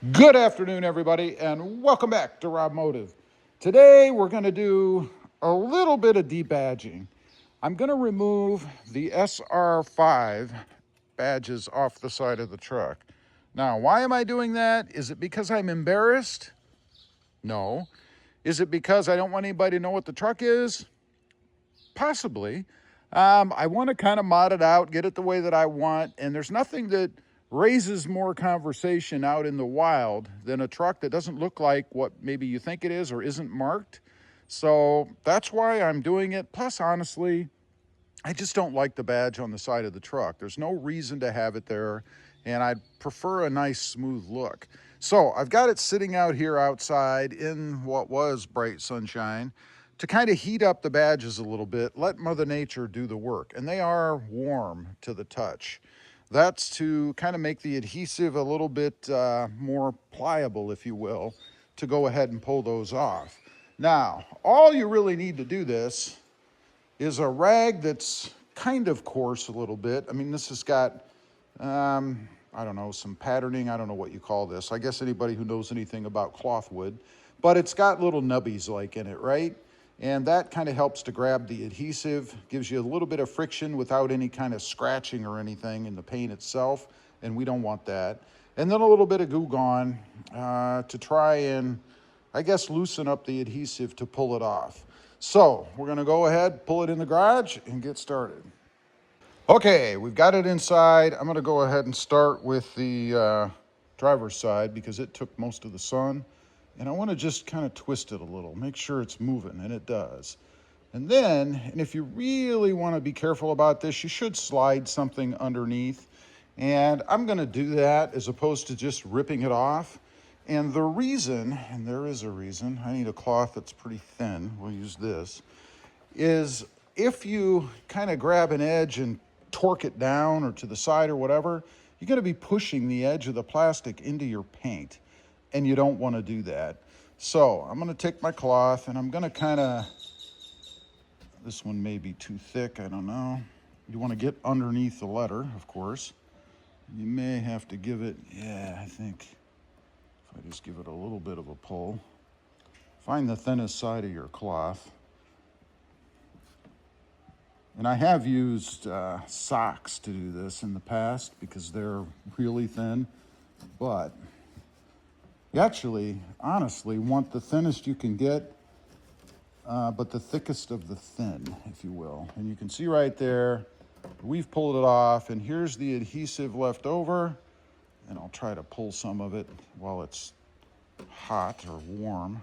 Good afternoon, everybody, and welcome back to RobMotive. Today, we're going to do a little bit of debadging. I'm going to remove the SR5 badges off the side of the truck. Now, why am I doing that? Is it because I'm embarrassed? No. Is it because I don't want anybody to know what the truck is? Possibly. I want to kind of mod it out, get it the way that I want, and there's nothing that raises more conversation out in the wild than a truck that doesn't look like what maybe you think it is or isn't marked. So that's why I'm doing it. Plus, honestly, I just don't like the badge on the side of the truck. There's no reason to have it there, and I'd prefer a nice smooth look. So I've got it sitting out here outside in what was bright sunshine to kind of heat up the badges a little bit, let Mother Nature do the work. And they are warm to the touch. That's to kind of make the adhesive a little bit more pliable, if you will, to go ahead and pull those off. Now, all you really need to do this is a rag that's kind of coarse a little bit. I mean, this has got, I don't know, some patterning. I don't know what you call this. I guess anybody who knows anything about cloth would. But it's got little nubbies like in it, right? And that kind of helps to grab the adhesive, gives you a little bit of friction without any kind of scratching or anything in the paint itself, and we don't want that. And then a little bit of Goo Gone to try and, I guess, loosen up the adhesive to pull it off. So we're gonna go ahead, pull it in the garage and get started. Okay, we've got it inside. I'm gonna go ahead and start with the driver's side because it took most of the sun. And I wanna just kind of twist it a little, make sure it's moving, and it does. And then, and if you really wanna be careful about this, you should slide something underneath. And I'm gonna do that as opposed to just ripping it off. And the reason, and there is a reason, I need a cloth that's pretty thin, we'll use this, is if you kind of grab an edge and torque it down or to the side or whatever, you're going to be pushing the edge of the plastic into your paint, and you don't want to do that. So I'm going to take my cloth and I'm going to kind of, this one may be too thick, I don't know. You want to get underneath the letter, of course. You may have to give it, yeah, I think if I just give it a little bit of a pull. Find the thinnest side of your cloth. And I have used socks to do this in the past because they're really thin, but you actually, honestly, want the thinnest you can get, but the thickest of the thin, if you will. And you can see right there, we've pulled it off, and here's the adhesive left over, and I'll try to pull some of it while it's hot or warm.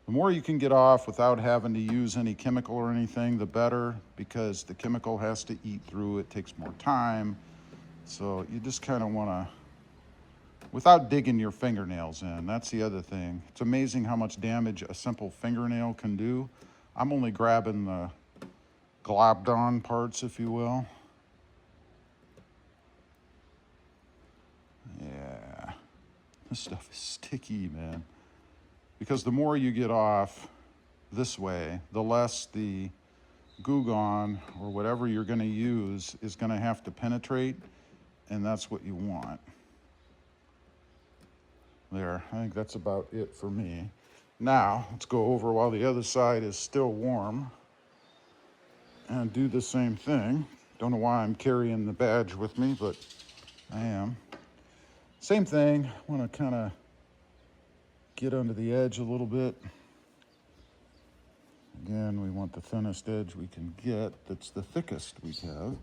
The more you can get off without having to use any chemical or anything, the better, because the chemical has to eat through it, takes more time. So you just kind of want to, without digging your fingernails in, that's the other thing. It's amazing how much damage a simple fingernail can do. I'm only grabbing the globbed on parts, if you will. Yeah, this stuff is sticky, man. Because the more you get off this way, the less the Goo Gone or whatever you're going to use is going to have to penetrate, and that's what you want. There, I think that's about it for me. Now, let's go over while the other side is still warm and do the same thing. Don't know why I'm carrying the badge with me, but I am. Same thing, want to kind of get under the edge a little bit. Again, we want the thinnest edge we can get that's the thickest we have.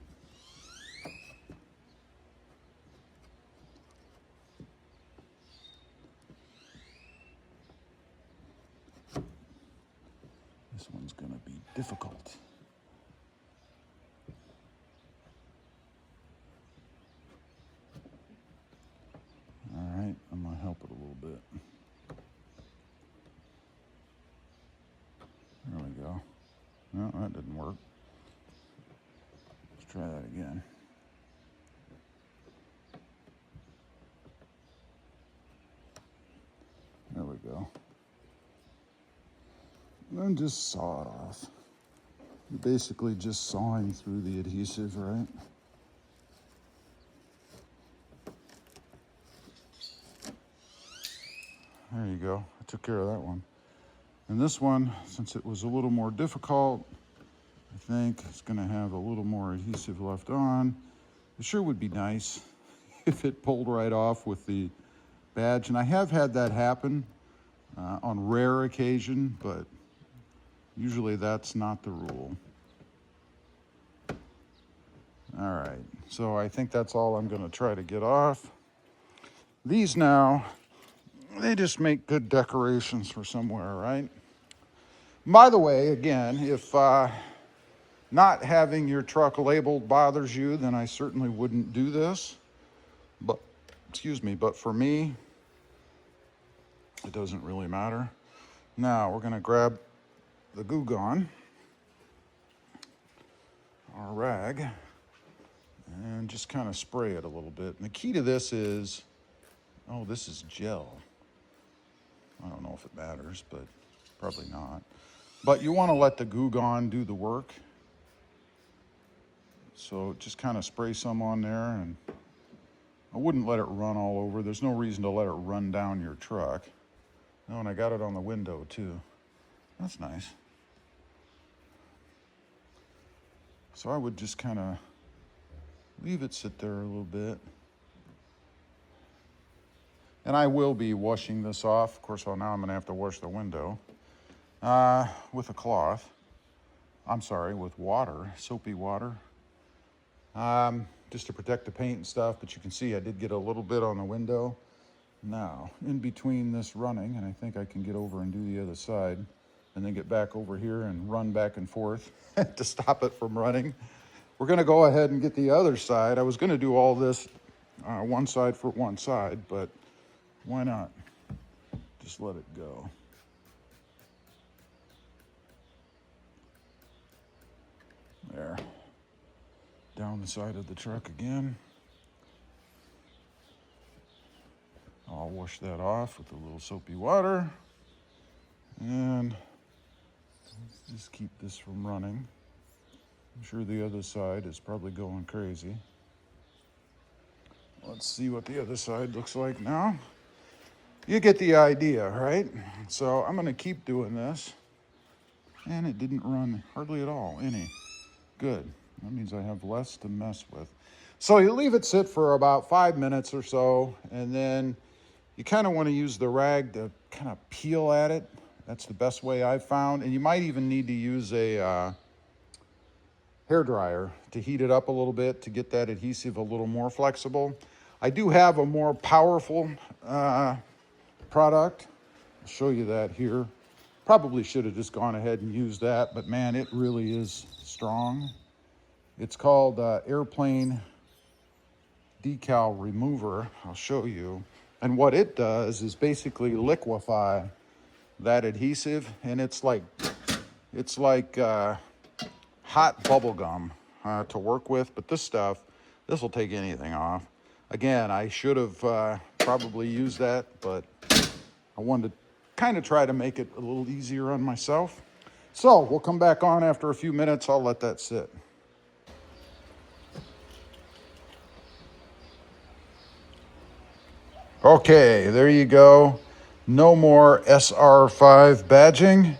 This one's going to be difficult. All right, I'm going to help it a little bit. There we go. No, that didn't work. Let's try that again. There we go. And then just saw it off. You're basically just sawing through the adhesive, right? There you go. I took care of that one. And this one, since it was a little more difficult, I think it's going to have a little more adhesive left on. It sure would be nice if it pulled right off with the badge. And I have had that happen on rare occasion, but usually that's not the rule. All right, so I think that's all I'm going to try to get off. These now, they just make good decorations for somewhere, right? By the way, again, if not having your truck labeled bothers you, then I certainly wouldn't do this. But, excuse me, but for me, it doesn't really matter. Now, we're gonna grab the Goo Gone, our rag, and just kind of spray it a little bit. And the key to this is, oh, this is gel. I don't know if it matters, but probably not. But you want to let the Goo Gone do the work. So just kind of spray some on there, and I wouldn't let it run all over. There's no reason to let it run down your truck. Oh, and I got it on the window too. That's nice. So I would just kind of leave it sit there a little bit. And I will be washing this off. Of course, well, now I'm going to have to wash the window with a cloth. I'm sorry, with water, soapy water. Just to protect the paint and stuff, but you can see I did get a little bit on the window. Now, in between this running, and I think I can get over and do the other side, and then get back over here and run back and forth to stop it from running. We're gonna go ahead and get the other side. I was gonna do all this one side for one side, but why not? Just let it go. There. Down the side of the truck again. I'll wash that off with a little soapy water. And just keep this from running. I'm sure the other side is probably going crazy. Let's see what the other side looks like now. You get the idea, right? So I'm gonna keep doing this. And it didn't run hardly at all, any. Good. That means I have less to mess with. So you leave it sit for about 5 minutes or so, and then you kind of want to use the rag to kind of peel at it. That's the best way I've found. And you might even need to use a hair dryer to heat it up a little bit to get that adhesive a little more flexible. I do have a more powerful product. I'll show you that here. Probably should have just gone ahead and used that, but man, it really is strong. It's called Airplane Decal Remover. I'll show you. And what it does is basically liquefy that adhesive, and it's like hot bubble gum to work with. But this will take anything off. Again, I should have probably used that, but I wanted to kind of try to make it a little easier on myself. So we'll come back on after a few minutes. I'll let that sit. Okay, there you go. No more SR5 badging.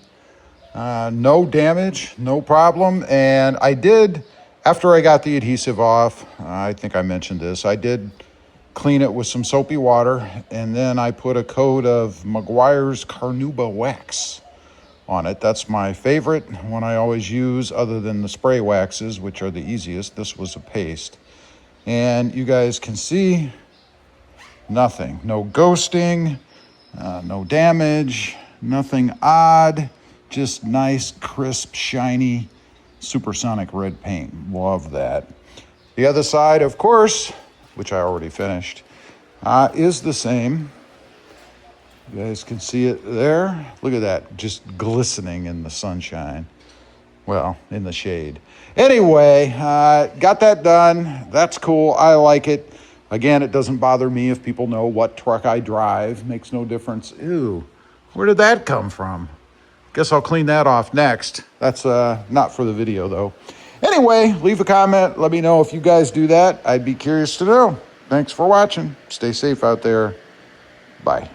No damage, no problem. And I did, after I got the adhesive off, I think I mentioned this, I did clean it with some soapy water, and then I put a coat of Meguiar's Carnauba wax on it. That's my favorite one I always use, other than the spray waxes, which are the easiest. This was a paste. And you guys can see nothing, no ghosting, no damage, nothing odd, just nice, crisp, shiny, supersonic red paint. Love that. The other side, of course, which I already finished, is the same. You guys can see it there. Look at that, just glistening in the sunshine. Well, in the shade. Anyway, got that done. That's cool. I like it. Again, it doesn't bother me if people know what truck I drive. Makes no difference. Ew, where did that come from? Guess I'll clean that off next. That's not for the video, though. Anyway, leave a comment. Let me know if you guys do that. I'd be curious to know. Thanks for watching. Stay safe out there. Bye.